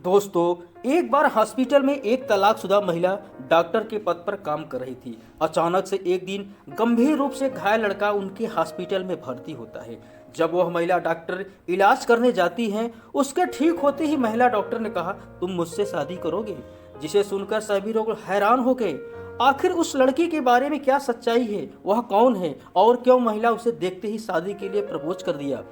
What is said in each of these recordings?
दोस्तों, एक बार हॉस्पिटल में एक तलाकशुदा महिला डॉक्टर के पद पर काम कर रही थी। अचानक से एक दिन गंभीर रूप से घायल लड़का उनके हॉस्पिटल में भर्ती होता है। जब वह महिला डॉक्टर इलाज करने जाती है, उसके ठीक होते ही महिला डॉक्टर ने कहा, तुम मुझसे शादी करोगे? जिसे सुनकर सभी लोग हैरान हो गए। आखिर उस लड़की के बारे में क्या सच्चाई है, वह कौन है और क्यों महिला उसे देखते ही शादी के लिए प्रपोज कर दिया?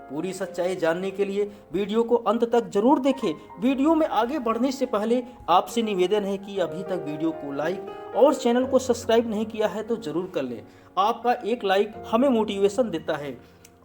पूरी सच्चाई जानने के लिए वीडियो को अंत तक जरूर देखें। वीडियो में आगे बढ़ने से पहले आपसे निवेदन है कि अभी तक वीडियो को लाइक और चैनल को सब्सक्राइब नहीं किया है तो जरूर कर लें। आपका एक लाइक हमें मोटिवेशन देता है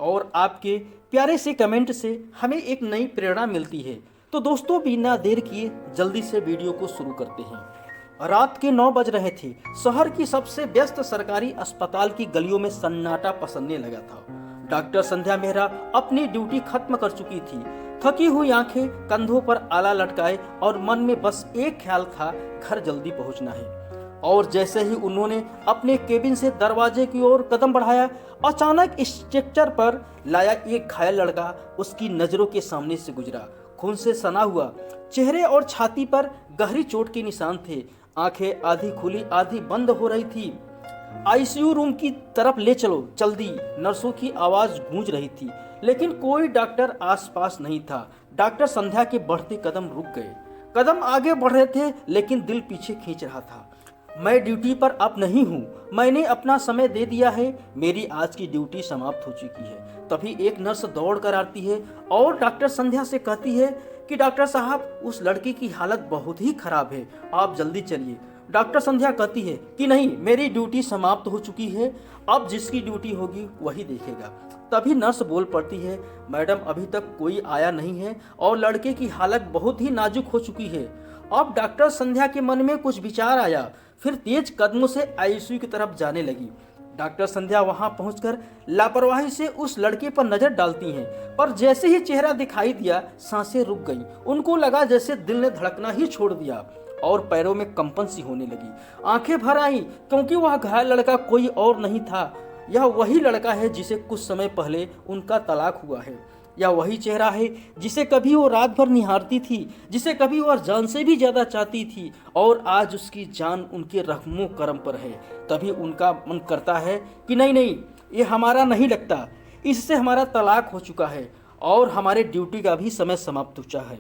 और आपके प्यारे से कमेंट से हमें एक नई प्रेरणा मिलती है। तो दोस्तों, बिना देर किए जल्दी से वीडियो को शुरू करते हैं। रात के 9 बज रहे थे। शहर की सबसे व्यस्त सरकारी अस्पताल की गलियों में सन्नाटा पसरने लगा था। डॉक्टर संध्या मेहरा अपनी ड्यूटी खत्म कर चुकी थी। थकी हुई आंखें, कंधों पर आला लटकाए और मन में बस एक ख्याल था, घर जल्दी पहुंचना है। और जैसे ही उन्होंने अपने केबिन से दरवाजे की ओर कदम बढ़ाया, अचानक स्ट्रेचर पर लाया एक घायल लड़का उसकी नजरों के सामने से गुजरा। खून से सना हुआ चेहरे और छाती पर गहरी चोट के निशान थे। आंखें आधी खुली आधी बंद हो रही थी। आईसीयू रूम की तरफ ले चलो जल्दी, नर्सों की आवाज गूंज रही थी, लेकिन कोई डॉक्टर आसपास नहीं था। डॉक्टर संध्या के बढ़ते कदम रुक गए। कदम आगे बढ़ रहे थे लेकिन दिल पीछे खींच रहा था। मैं ड्यूटी पर अब नहीं हूँ, मैंने अपना समय दे दिया है, मेरी आज की ड्यूटी समाप्त हो चुकी है। तभी एक नर्स दौड़ कर आती है और डॉक्टर संध्या से कहती है कि डॉक्टर साहब, उस लड़की की हालत बहुत ही खराब है, आप जल्दी चलिए। डॉक्टर संध्या कहती है कि नहीं, मेरी ड्यूटी समाप्त हो चुकी है, अब जिसकी ड्यूटी होगी वही देखेगा। तभी नर्स बोल पड़ती है, मैडम अभी तक कोई आया नहीं है और लड़के की हालत बहुत ही नाजुक हो चुकी है। अब डॉक्टर संध्या के मन में कुछ विचार आया, फिर तेज कदमों से आईसीयू की तरफ जाने लगी। डॉक्टर संध्या वहां पहुंचकर लापरवाही से उस लड़के पर नजर डालती हैं, पर जैसे ही चेहरा दिखाई दिया, सांसें रुक गईं। उनको लगा जैसे दिल ने धड़कना ही छोड़ दिया और पैरों में कंपन सी होने लगी। आंखें भर आईं, क्योंकि वह घायल लड़का कोई और नहीं था। यह वही लड़का है जिसे कुछ समय पहले उनका तलाक हुआ है। यह वही चेहरा है जिसे कभी वो रात भर निहारती थी, जिसे कभी वह जान से भी ज्यादा चाहती थी, और आज उसकी जान उनके रख्मों करम पर है। तभी उनका मन करता है कि नहीं नहीं, ये हमारा नहीं लगता, इससे हमारा तलाक हो चुका है और हमारे ड्यूटी का भी समय समाप्त हो चुका है,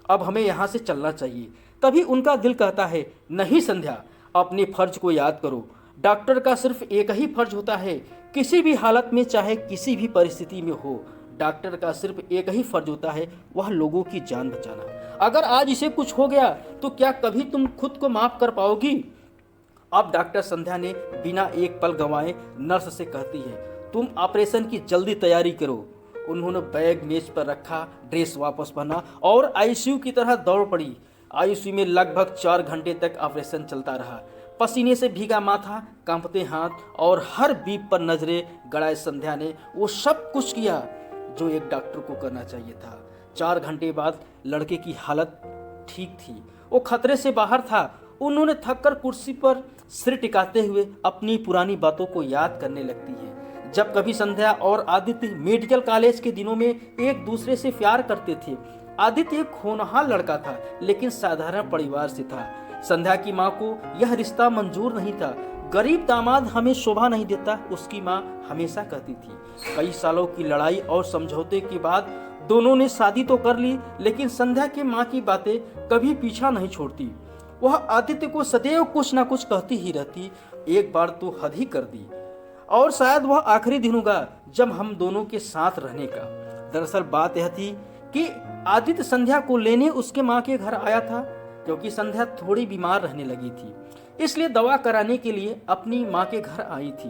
अब हमें यहाँ से चलना चाहिए। तभी उनका दिल कहता है, नहीं संध्या, अपने फर्ज को याद करो। डॉक्टर का सिर्फ एक ही फर्ज होता है, किसी भी हालत में, चाहे किसी भी परिस्थिति में हो, डॉक्टर का सिर्फ एक ही फर्ज होता है, वह लोगों की जान बचाना। अगर आज इसे कुछ हो गया तो क्या कभी तुम खुद को माफ कर पाओगी? अब डॉक्टर संध्या ने बिना एक पल गंवाए नर्स से कहती है, तुम ऑपरेशन की जल्दी तैयारी करो। उन्होंने बैग मेज पर रखा, ड्रेस वापस पहना और आईसीयू की तरह दौड़ पड़ी। आईसीयू में लगभग 4 घंटे तक ऑपरेशन चलता रहा। पसीने से भीगा माथा, कांपते हाथ और हर बीप पर नजरें गड़ाए संध्या ने वो सब कुछ किया जो एक डॉक्टर को करना चाहिए था। 4 घंटे बाद लड़के की हालत ठीक थी, वो खतरे से बाहर था। उन्होंने थककर कुर्सी पर सिर टिकाते हुए अपनी पुरानी बातों को याद करने लगती है। जब कभी संध्या और आदित्य मेडिकल कॉलेज के दिनों में एक दूसरे से प्यार करते थे। आदित्य एक होनहार लड़का था, लेकिन साधारण परिवार से था। संध्या की माँ को यह रिश्ता मंजूर नहीं था। गरीब दामाद हमें शोभा नहीं देता, उसकी माँ हमेशा कहती थी। कई सालों की लड़ाई और समझौते के बाद दोनों ने शादी तो कर ली, लेकिन संध्या की माँ की बातें कभी पीछा नहीं छोड़ती। वह आदित्य को सदैव कुछ ना कुछ कहती ही रहती। एक बार तो हद ही कर दी, और शायद वह आखिरी दिन होगा जब हम दोनों के साथ रहने का। दरअसल बात यह थी कि आदित्य संध्या को लेने उसके माँ के घर आया था, क्योंकि संध्या थोड़ी बीमार रहने लगी थी, इसलिए दवा कराने के लिए अपनी माँ के घर आई थी।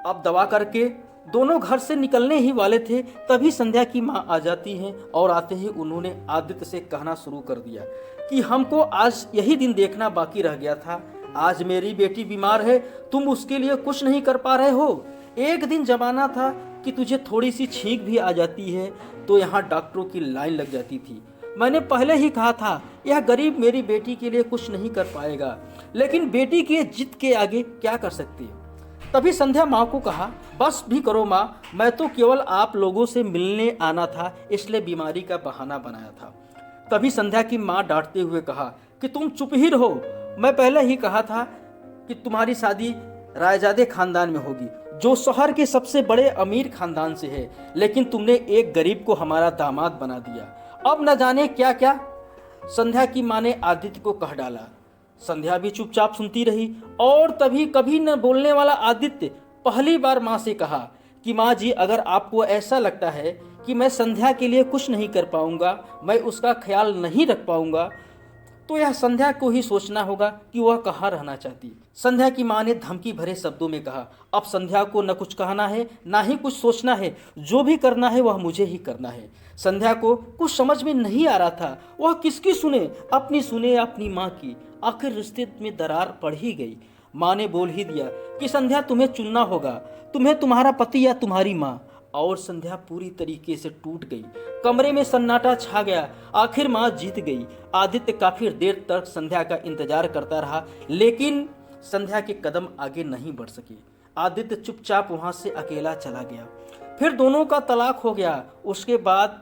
अब दवा करके दोनों घर से निकलने ही वाले थे, तभी संध्या की माँ आ जाती हैं और आते ही उन्होंने आदित्य से कहना शुरू कर दिया कि हमको आज यही दिन देखना बाकी रह गया था। आज मेरी बेटी बीमार है, तुम उसके लिए कुछ नहीं कर पा रहे हो। एक दिन जमाना था कि तुझे थोड़ी सी छींक भी आ जाती है तो यहाँ डॉक्टरों की लाइन लग जाती थी। मैंने पहले ही कहा था, यह गरीब मेरी बेटी के लिए कुछ नहीं कर पाएगा, लेकिन बेटी की जिद के आगे क्या कर सकती है। तभी संध्या माँ को कहा, बस भी करो माँ, मैं तो केवल आप लोगों से मिलने आना था, इसलिए बीमारी का बहाना बनाया था। तभी संध्या की माँ डांटते हुए कहा कि तुम चुप ही रहो, मैं पहले ही कहा था कि तुम्हारी शादी रायजादे खानदान में होगी जो शहर के सबसे बड़े अमीर खानदान से है, लेकिन तुमने एक गरीब को हमारा दामाद बना दिया। अब न जाने क्या क्या संध्या की माँ ने आदित्य को कह डाला। संध्या भी चुपचाप सुनती रही और तभी कभी न बोलने वाला आदित्य पहली बार माँ से कहा कि माँ जी, अगर आपको ऐसा लगता है कि मैं संध्या के लिए कुछ नहीं कर पाऊंगा, मैं उसका ख्याल नहीं रख पाऊंगा, तो यह संध्या को ही सोचना होगा कि वह कहाँ रहना चाहती। संध्या की माँ ने धमकी भरे शब्दों में कहा, अब संध्या को न कुछ कहना है ना ही कुछ सोचना है, जो भी करना है वह मुझे ही करना है। संध्या को कुछ समझ में नहीं आ रहा था, वह किसकी सुने, अपनी माँ की। आखिर रिश्ते में दरार पड़ ही गई। माँ ने बोल ही दिया कि संध्या तुम्हें चुनना होगा, तुम्हें तुम्हारा पति या तुम्हारी माँ। और संध्या पूरी तरीके से टूट गई। कमरे में सन्नाटा छा गया। आखिर माँ जीत गई। आदित्य काफी देर तक संध्या का इंतजार करता रहा, लेकिन संध्या के कदम आगे नहीं बढ़ सके। आदित्य चुपचाप वहां से अकेला चला गया। फिर दोनों का तलाक हो गया। उसके बाद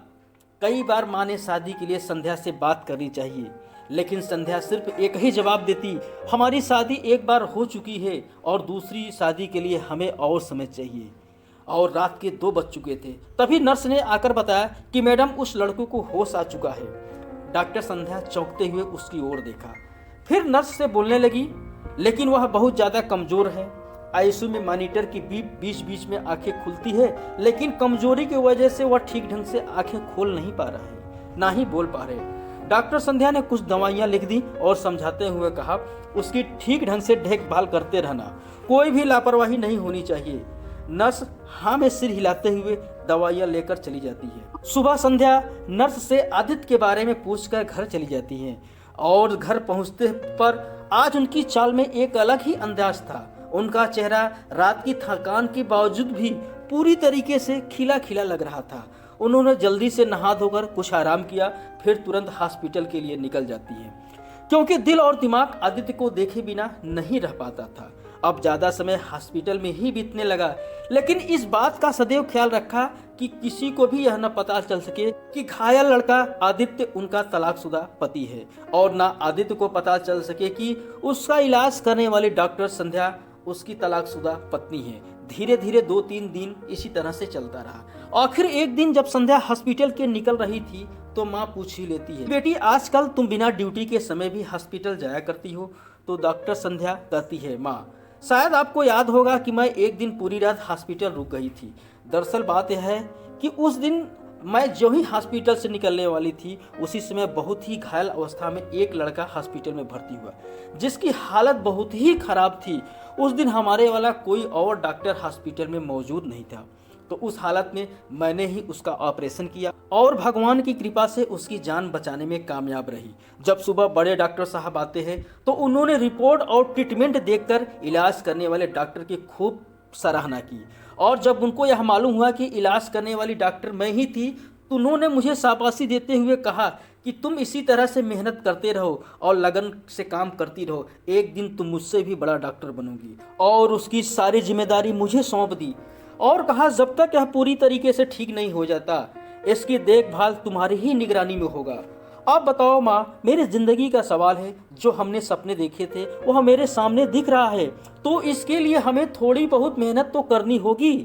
कई बार माँ ने शादी के लिए संध्या से बात करनी चाहिए, लेकिन संध्या सिर्फ एक ही जवाब देती, हमारी शादी एक बार हो चुकी है और दूसरी शादी के लिए हमें और समय चाहिए। और रात के 2 बज चुके थे। तभी नर्स ने आकर बताया कि मैडम, उस लड़के को होश आ चुका है। डॉक्टर संध्या चौंकते हुए उसकी ओर देखा। फिर नर्स से बोलने लगी, लेकिन वह बहुत ज़्यादा कमज़ोर है। आईसीयू में मॉनिटर की बीच बीच में आंखें खुलती है, लेकिन कमजोरी की वजह से वह ठीक ढंग से आंखें खोल नहीं पा रहा है, ना ही बोल पा रहे। डॉक्टर संध्या ने कुछ दवाइयाँ लिख दी और समझाते हुए कहा, उसकी ठीक ढंग से देखभाल करते रहना, कोई भी लापरवाही नहीं होनी चाहिए। नर्स हाँ में सिर हिलाते हुए दवाइयाँ लेकर चली जाती है। सुबह संध्या नर्स से आदित्य के बारे में पूछकर घर चली जाती है और घर पहुंचते पर आज उनकी चाल में एक अलग ही अंदाज था। उनका चेहरा रात की थकान के बावजूद भी पूरी तरीके से खिला खिला लग रहा था। उन्होंने जल्दी से नहा धोकर कुछ आराम किया, फिर तुरंत हॉस्पिटल के लिए निकल जाती है, क्योंकि दिल और दिमाग आदित्य को देखे बिना नहीं रह पाता था। अब ज़्यादा समय हॉस्पिटल में ही बीतने लगा, लेकिन इस बात का सदैव ख्याल रखा कि किसी को भी यह न पता चल सके कि घायल लड़का आदित्य उनका तलाकशुदा पति है, और ना आदित्य को पता चल सके कि उसका इलाज करने वाली डॉक्टर संध्या उसकी तलाकशुदा पत्नी है। धीरे धीरे 2-3 दिन इसी तरह से चलता रहा। आखिर एक दिन जब संध्या हॉस्पिटल के निकल रही थी तो माँ पूछ ही लेती है, बेटी आजकल तुम बिना ड्यूटी के समय भी हॉस्पिटल जाया करती हो? तो डॉक्टर संध्या कहती है, माँ शायद आपको याद होगा कि मैं एक दिन पूरी रात हॉस्पिटल रुक गई थी। दरअसल बात यह है कि उस दिन मैं जो ही हॉस्पिटल से निकलने वाली थी, उसी समय बहुत ही घायल अवस्था में एक लड़का हॉस्पिटल में भर्ती हुआ, जिसकी हालत बहुत ही खराब थी। उस दिन हमारे वाला कोई और डॉक्टर हॉस्पिटल में मौजूद नहीं था, तो उस हालत में मैंने ही उसका ऑपरेशन किया और भगवान की कृपा से उसकी जान बचाने में कामयाब रही। जब सुबह बड़े डॉक्टर साहब आते हैं तो उन्होंने रिपोर्ट और ट्रीटमेंट देखकर इलाज करने वाले डॉक्टर की खूब सराहना की, और जब उनको यह मालूम हुआ कि इलाज करने वाली डॉक्टर मैं ही थी तो उन्होंने मुझे शाबाशी देते हुए कहा कि तुम इसी तरह से मेहनत करते रहो और लगन से काम करती रहो, एक दिन तुम मुझसे भी बड़ा डॉक्टर बनोगी। और उसकी सारी जिम्मेदारी मुझे सौंप दी और कहा, जब तक यह पूरी तरीके से ठीक नहीं हो जाता, इसकी देखभाल तुम्हारी ही निगरानी में होगा। अब बताओ माँ, मेरी जिंदगी का सवाल है, जो हमने सपने देखे थे वह मेरे सामने दिख रहा है, तो इसके लिए हमें थोड़ी बहुत मेहनत तो करनी होगी।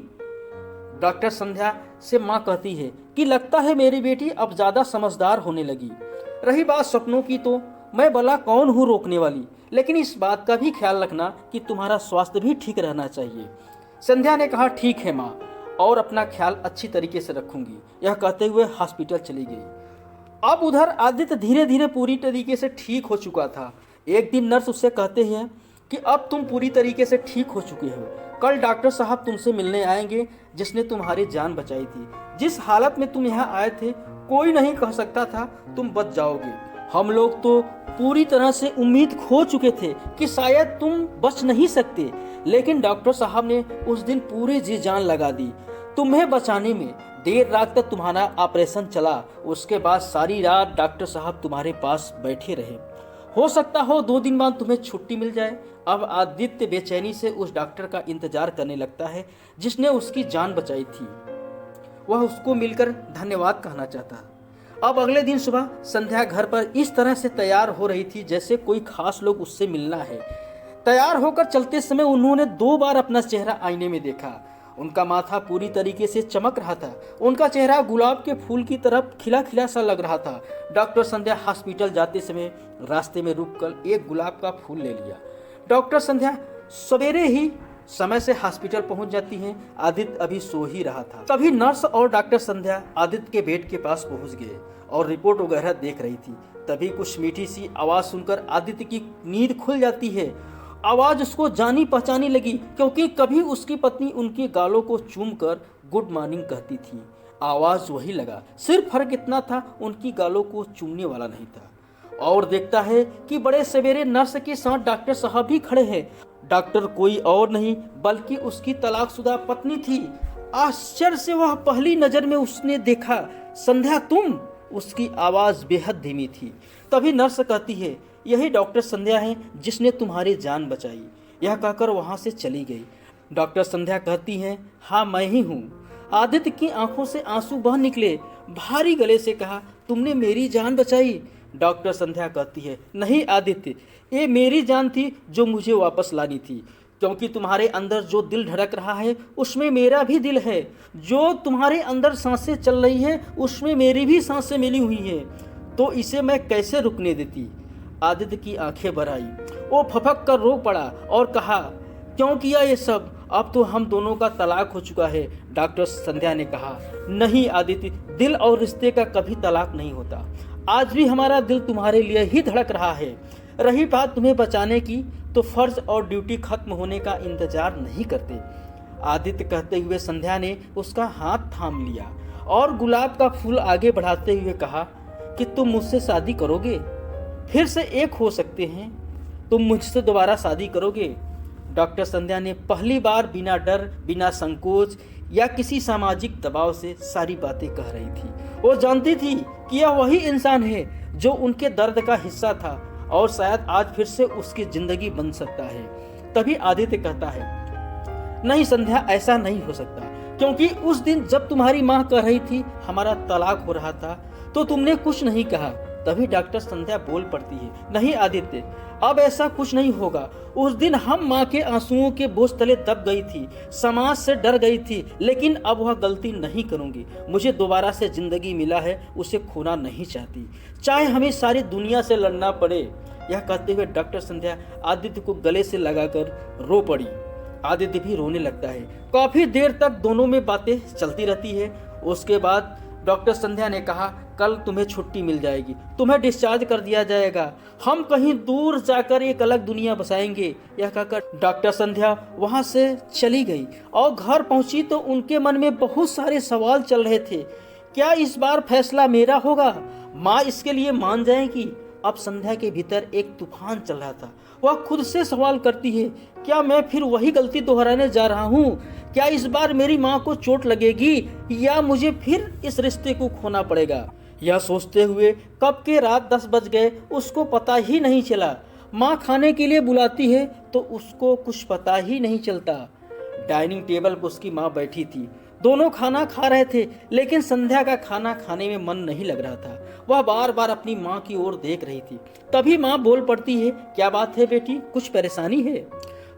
डॉक्टर संध्या से माँ कहती है कि लगता है मेरी बेटी अब ज्यादा समझदार होने लगी। रही बात सपनों की, तो मैं भला कौन हूँ रोकने वाली, लेकिन इस बात का भी ख्याल रखना कि तुम्हारा स्वास्थ्य भी ठीक रहना चाहिए। संध्या ने कहा, ठीक है माँ, और अपना ख्याल अच्छी तरीके से रखूंगी। यह कहते हुए हॉस्पिटल चली गई। अब उधर आदित्य धीरे धीरे पूरी तरीके से ठीक हो चुका था। एक दिन नर्स उससे कहते हैं कि अब तुम पूरी तरीके से ठीक हो चुके हो, कल डॉक्टर साहब तुमसे मिलने आएंगे, जिसने तुम्हारी जान बचाई थी। जिस हालत में तुम यहाँ आए थे, कोई नहीं कह सकता था तुम बच जाओगे। हम लोग तो पूरी तरह से उम्मीद खो चुके थे कि शायद तुम बच नहीं सकते, लेकिन डॉक्टर साहब ने उस दिन पूरी जी जान लगा दी तुम्हें बचाने में। देर रात तक तुम्हारा ऑपरेशन चला, उसके बाद सारी रात डॉक्टर साहब तुम्हारे पास बैठे रहे। हो सकता हो 2 दिन बाद तुम्हें छुट्टी मिल जाए। अब आदित्य बेचैनी से उस डॉक्टर का इंतजार करने लगता है जिसने उसकी जान बचाई थी। वह उसको मिलकर धन्यवाद कहना चाहता। अब अगले दिन सुबह संध्या घर पर इस तरह से तैयार हो रही थी जैसे कोई खास लोग उससे मिलना है। तैयार होकर चलते समय उन्होंने 2 बार अपना चेहरा आईने में देखा। उनका माथा पूरी तरीके से चमक रहा था। उनका चेहरा गुलाब के फूल की तरफ खिला खिला सा लग रहा था। डॉक्टर संध्या हॉस्पिटल जाते समय रास्ते में रुककर एक गुलाब का फूल ले लिया। डॉक्टर संध्या सवेरे ही समय से हॉस्पिटल पहुंच जाती हैं। आदित्य अभी सो ही रहा था। तभी नर्स और डॉक्टर संध्या आदित्य के बेड के पास पहुंच गए और रिपोर्ट वगैरह देख रही थी। तभी कुछ मीठी सी आवाज सुनकर आदित्य की नींद खुल जाती है। आवाज उसको जानी पहचानी लगी, क्योंकि कभी उसकी पत्नी उनके गालों को चूमकर गुड मॉर्निंग कहती थी। आवाज वही लगा, सिर्फ फर्क इतना था उनकी गालों को चूमने वाला नहीं था। और देखता है कि बड़े सवेरे नर्स के साथ डॉक्टर साहब भी खड़े हैं। डॉक्टर कोई और नहीं बल्कि उसकी तलाकशुदा पत्नी थी। आश्चर्य से वह पहली नजर में उसने देखा, संध्या तुम? उसकी आवाज बेहद धीमी थी। तभी नर्स कहती है, यही डॉक्टर संध्या है जिसने तुम्हारी जान बचाई। यह कहकर वहां से चली गई। डॉक्टर संध्या कहती हैं, हाँ मैं ही हूँ। आदित्य की आंखों से आंसू बह निकले। भारी गले से कहा, तुमने मेरी जान बचाई? डॉक्टर संध्या कहती है, नहीं आदित्य, ये मेरी जान थी जो मुझे वापस लानी थी, क्योंकि तुम्हारे अंदर जो दिल धड़क रहा है उसमें मेरा भी दिल है। जो तुम्हारे अंदर सांसें चल रही हैं उसमें मेरी भी सांसें मिली हुई हैं, तो इसे मैं कैसे रुकने देती। आदित्य की आंखें भर आई। वो फपक कर रो पड़ा और कहा, क्यों किया ये सब? अब तो हम दोनों का तलाक हो चुका है। डॉक्टर संध्या ने कहा, नहीं आदित्य, दिल और रिश्ते का कभी तलाक नहीं होता। आज भी हमारा दिल तुम्हारे लिए ही धड़क रहा है। रही बात तुम्हें बचाने की, तो फर्ज और ड्यूटी खत्म होने का इंतजार नहीं करते। आदित्य कहते हुए संध्या ने उसका हाथ थाम लिया और गुलाब का फूल आगे बढ़ाते हुए कहा कि तुम मुझसे शादी करोगे? फिर से एक हो सकते हैं, तुम मुझसे दोबारा शादी करोगे? डॉक्टर संध्या ने पहली बार बिना डर, बिना संकोच या किसी सामाजिक दबाव से सारी बातें कह रही थी। वो जानती थी कि यह वही इंसान है जो उनके दर्द का हिस्सा था और शायद आज फिर से उसकी जिंदगी बन सकता है। तभी आदित्य कहता है, नहीं संध्या, ऐसा नहीं हो सकता, क्योंकि उस दिन जब तुम्हारी माँ कह रही थी हमारा तलाक हो रहा था तो तुमने कुछ नहीं कहा। तभी डॉक्टर संध्या बोल पड़ती है, नहीं आदित्य, अब ऐसा कुछ नहीं होगा। उस दिन हम माँ के आंसुओं के बोझ तले दब गई थी, समाज से डर गई थी, लेकिन अब वह गलती नहीं करूंगी। मुझे दोबारा से जिंदगी मिला है, उसे खोना नहीं चाहती, चाहे हमें सारी दुनिया से लड़ना पड़े। यह कहते हुए डॉक्टर संध्या आदित्य को गले से लगाकर रो पड़ी। आदित्य भी रोने लगता है। काफी देर तक दोनों में बातें चलती रहती है। उसके बाद डॉक्टर संध्या ने कहा, कल तुम्हें छुट्टी मिल जाएगी, तुम्हें डिस्चार्ज कर दिया जाएगा, हम कहीं दूर जाकर एक अलग दुनिया बसाएंगे। यह कहकर डॉक्टर संध्या वहां से चली गई और घर पहुंची तो उनके मन में बहुत सारे सवाल चल रहे थे। क्या इस बार फैसला मेरा होगा? माँ इसके लिए मान जाएगी? अब संध्या के भीतर एक तूफान चल रहा था। वह खुद से सवाल करती है, क्या मैं फिर वही गलती दोहराने जा रहा हूँ? क्या इस बार मेरी माँ को चोट लगेगी या मुझे फिर इस रिश्ते को खोना पड़ेगा? यह सोचते हुए कब के रात 10 बज गए उसको पता ही नहीं चला। माँ खाने के लिए बुलाती है तो उसको कुछ पता ही नहीं चलता। डाइनिंग टेबल पर उसकी माँ बैठी थी। दोनों खाना खा रहे थे, लेकिन संध्या का खाना खाने में मन नहीं लग रहा था। वह बार बार अपनी माँ की ओर देख रही थी। तभी माँ बोल पड़ती है, क्या बात है बेटी, कुछ परेशानी है?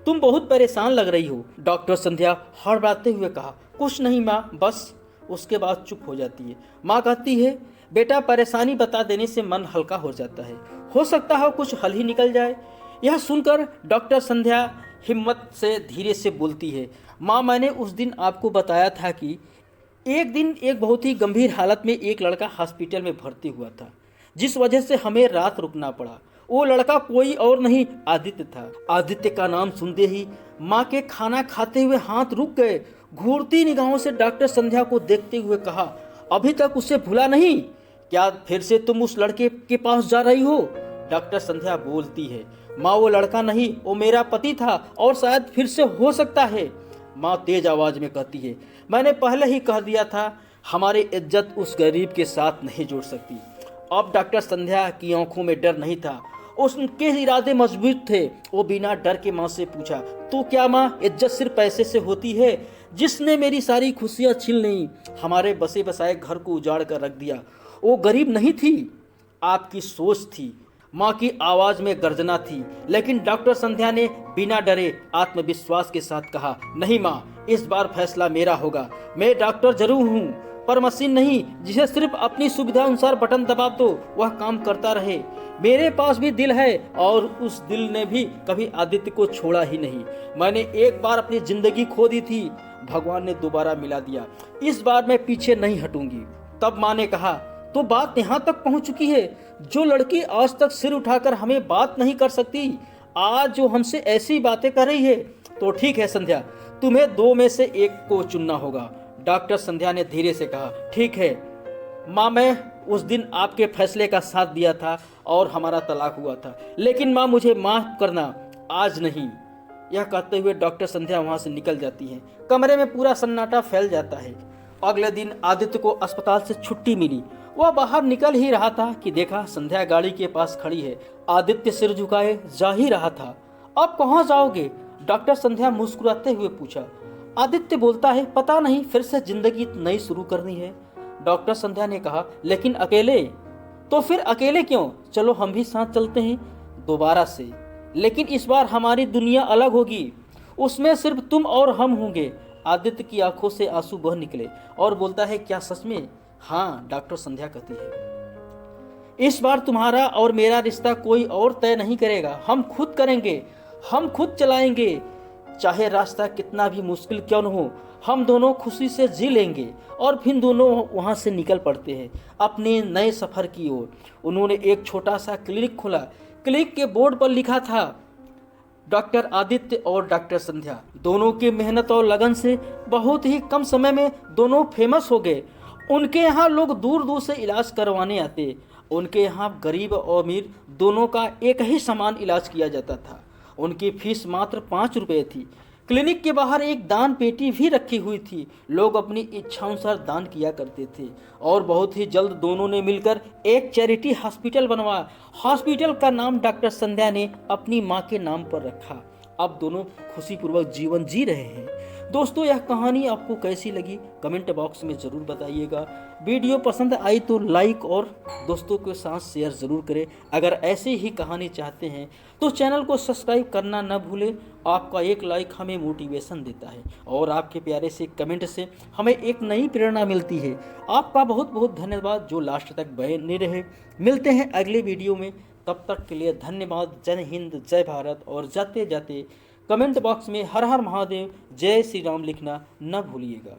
तुम बहुत परेशान लग रही हो। डॉक्टर संध्या हड़बड़ाते हुए कहा, कुछ नहीं माँ, बस। उसके बाद चुप हो जाती है। माँ कहती है, बेटा परेशानी बता देने से मन हल्का हो जाता है, हो सकता है कुछ हल ही निकल जाए। यह सुनकर डॉक्टर संध्या हिम्मत से धीरे से बोलती है, माँ मैंने उस दिन आपको बताया था कि एक दिन एक बहुत ही गंभीर हालत में एक लड़का हॉस्पिटल में भर्ती हुआ था, जिस वजह से हमें रात रुकना पड़ा। वो लड़का कोई और नहीं, आदित्य था। आदित्य का नाम सुनते ही माँ के खाना खाते हुए हाथ रुक गए। घूरती निगाहों से डॉक्टर संध्या को देखते हुए कहा, अभी तक उसे भूला नहीं? क्या फिर से तुम उस लड़के के पास जा रही हो? डॉक्टर संध्या बोलती है, माँ वो लड़का नहीं, वो मेरा पति था और शायद फिर से हो सकता है। माँ तेज आवाज में कहती है, मैंने पहले ही कह दिया था, हमारी इज्जत उस गरीब के साथ नहीं जोड़ सकती। अब डॉक्टर संध्या की आंखों में डर नहीं था, उनके इरादे मजबूत थे। वो बिना डर के माँ से पूछा, तो क्या माँ इज्जत सिर्फ पैसे से होती है? जिसने मेरी सारी खुशियाँ छीन ली, हमारे बसे बसाए घर को उजाड़ कर रख दिया, वो गरीब नहीं थी, आपकी सोच थी। माँ की आवाज में गर्जना थी, लेकिन डॉक्टर संध्या ने बिना डरे आत्मविश्वास के साथ कहा, नहीं माँ, इस बार फैसला मेरा होगा। मैं डॉक्टर जरूर हूँ, पर मशीन नहीं जिसे सिर्फ अपनी सुविधा अनुसार बटन दबा दो वह काम करता रहे। मेरे पास भी दिल है और उस दिल ने भी कभी आदित्य को छोड़ा ही नहीं। मैंने एक बार अपनी जिंदगी खो दी थी, भगवान ने दोबारा मिला दिया। इस बार मैं पीछे नहीं हटूंगी। तब माँ ने कहा, तो बात यहाँ तक पहुँच चुकी है। जो लड़की आज तक सिर उठाकर हमें बात नहीं कर सकती, आज जो हमसे ऐसी बातें कर रही है, तो ठीक है संध्या, तुम्हें दो में से एक को चुनना होगा। डॉक्टर संध्या ने धीरे से कहा, ठीक है माँ, मैं उस दिन आपके फैसले का साथ दिया था और हमारा तलाक हुआ था, लेकिन माँ मुझे माफ करना, आज नहीं। यह कहते हुए डॉक्टर संध्या वहां से निकल जाती हैं। कमरे में पूरा सन्नाटा फैल जाता है। अगले दिन आदित्य को अस्पताल से छुट्टी मिली। वह बाहर निकल ही रहा था कि देखा संध्या गाड़ी के पास खड़ी है। आदित्य सिर झुकाए जा ही रहा था। अब कहाँ जाओगे? डॉक्टर संध्या मुस्कुराते हुए पूछा। आदित्य बोलता है, पता नहीं, फिर से जिंदगी नई शुरू करनी है। डॉक्टर संध्या ने कहा, लेकिन अकेले? तो फिर अकेले क्यों? चलो हम भी साथ चलते हैं दोबारा से, लेकिन इस बार हमारी दुनिया अलग होगी, उसमें सिर्फ तुम और हम होंगे। आदित्य की आंखों से आंसू बह निकले और बोलता है, क्या सच में? हाँ, डॉक्टर संध्या कहती है, इस बार तुम्हारा और मेरा रिश्ता कोई और तय नहीं करेगा, हम खुद करेंगे, हम खुद चलाएंगे, चाहे रास्ता कितना भी मुश्किल क्यों न हो, हम दोनों खुशी से जी लेंगे। और फिर दोनों वहां से निकल पड़ते हैं अपने नए सफर की ओर। उन्होंने एक छोटा सा क्लिनिक खोला। क्लिनिक के बोर्ड पर लिखा था, डॉक्टर आदित्य और डॉक्टर संध्या। दोनों की मेहनत और लगन से बहुत ही कम समय में दोनों फेमस हो गए। उनके यहाँ लोग दूर दूर से इलाज करवाने आते। उनके यहाँ गरीब और अमीर दोनों का एक ही समान इलाज किया जाता था। उनकी फीस मात्र 5 रुपये थी। क्लिनिक के बाहर एक दान पेटी भी रखी हुई थी। लोग अपनी इच्छानुसार दान किया करते थे और बहुत ही जल्द दोनों ने मिलकर एक चैरिटी हॉस्पिटल बनवाया। हॉस्पिटल का नाम डॉक्टर संध्या ने अपनी मां के नाम पर रखा। अब दोनों खुशीपूर्वक जीवन जी रहे हैं। दोस्तों, यह कहानी आपको कैसी लगी कमेंट बॉक्स में ज़रूर बताइएगा। वीडियो पसंद आई तो लाइक और दोस्तों के साथ शेयर ज़रूर करें। अगर ऐसे ही कहानी चाहते हैं तो चैनल को सब्सक्राइब करना न भूलें। आपका एक लाइक हमें मोटिवेशन देता है और आपके प्यारे से कमेंट से हमें एक नई प्रेरणा मिलती है। आपका बहुत बहुत धन्यवाद जो लास्ट तक बने रहे। मिलते हैं अगले वीडियो में, तब तक के लिए धन्यवाद। जय हिंद, जय भारत। और जाते जाते कमेंट बॉक्स में हर हर महादेव, जय श्री राम लिखना न भूलिएगा।